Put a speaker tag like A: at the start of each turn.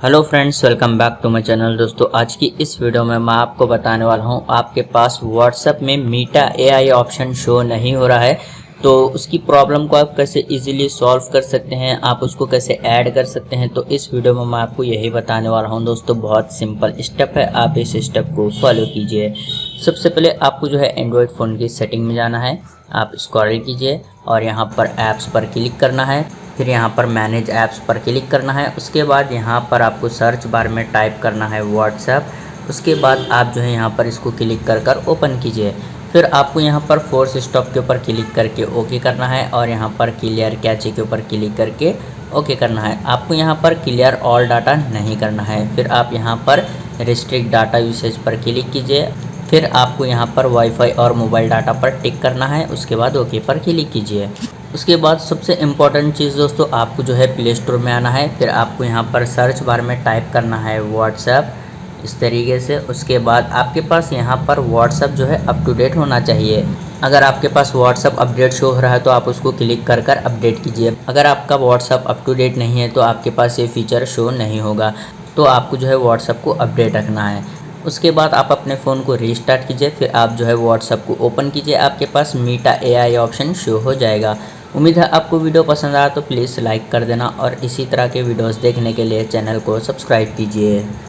A: Hello friends, welcome back to my channel. दोस्तों, आज की इस वीडियो में मैं आपको बताने वाला हूं आपके पास व्हाट्सएप में मीटा एआई ऑप्शन शो नहीं हो रहा है, तो उसकी प्रॉब्लम को आप कैसे इजीली सॉल्व कर सकते हैं, आप उसको कैसे ऐड कर सकते हैं। तो इस वीडियो में मैं आपको यही बताने वाला हूं। दोस्तों, बहुत सिंपल स्टेप है, आप इस स्टेप को फॉलो कीजिए। सबसे पहले आपको जो है एंड्रॉयड फ़ोन की सेटिंग में जाना है। आप स्क्रॉल कीजिए और यहाँ पर ऐप्स पर क्लिक करना है। फिर यहाँ पर मैनेज ऐप्स पर क्लिक करना है। उसके बाद यहाँ पर आपको सर्च बार में टाइप करना है व्हाट्सएप। उसके बाद आप जो है यहाँ पर इसको क्लिक कर ओपन कीजिए। फिर आपको यहाँ पर फोर्स स्टॉप के ऊपर क्लिक करके ओके करना है और यहाँ पर क्लियर कैचे के ऊपर क्लिक करके ओके करना है। आपको यहाँ पर क्लियर ऑल डाटा नहीं करना है। फिर आप यहाँ पर रिस्ट्रिक्ट डाटा यूसेज पर क्लिक कीजिए। फिर आपको यहाँ पर वाईफाई और मोबाइल डाटा पर टिक करना है। उसके बाद ओके पर क्लिक कीजिए। उसके बाद सबसे इम्पॉर्टेंट चीज़ दोस्तों, आपको जो है प्ले स्टोर में आना है। फिर आपको यहाँ पर सर्च बार में टाइप करना है व्हाट्सएप, इस तरीके से। उसके बाद आपके पास यहाँ पर व्हाट्सएप जो है अप टू डेट होना चाहिए। अगर आपके पास व्हाट्सएप अपडेट शो हो रहा है तो आप उसको क्लिक कर अपडेट कीजिए। अगर आपका व्हाट्सएप अप टू डेट नहीं है तो आपके पास ये फीचर शो नहीं होगा। तो आपको जो है व्हाट्सएप को अपडेट रखना है। उसके बाद आप अपने फ़ोन को रीस्टार्ट कीजिए। फिर आप जो है व्हाट्सएप को ओपन कीजिए। आपके पास मीटा एआई ऑप्शन शो हो जाएगा। उम्मीद है आपको वीडियो पसंद आया तो प्लीज़ लाइक कर देना और इसी तरह के वीडियोस देखने के लिए चैनल को सब्सक्राइब कीजिए।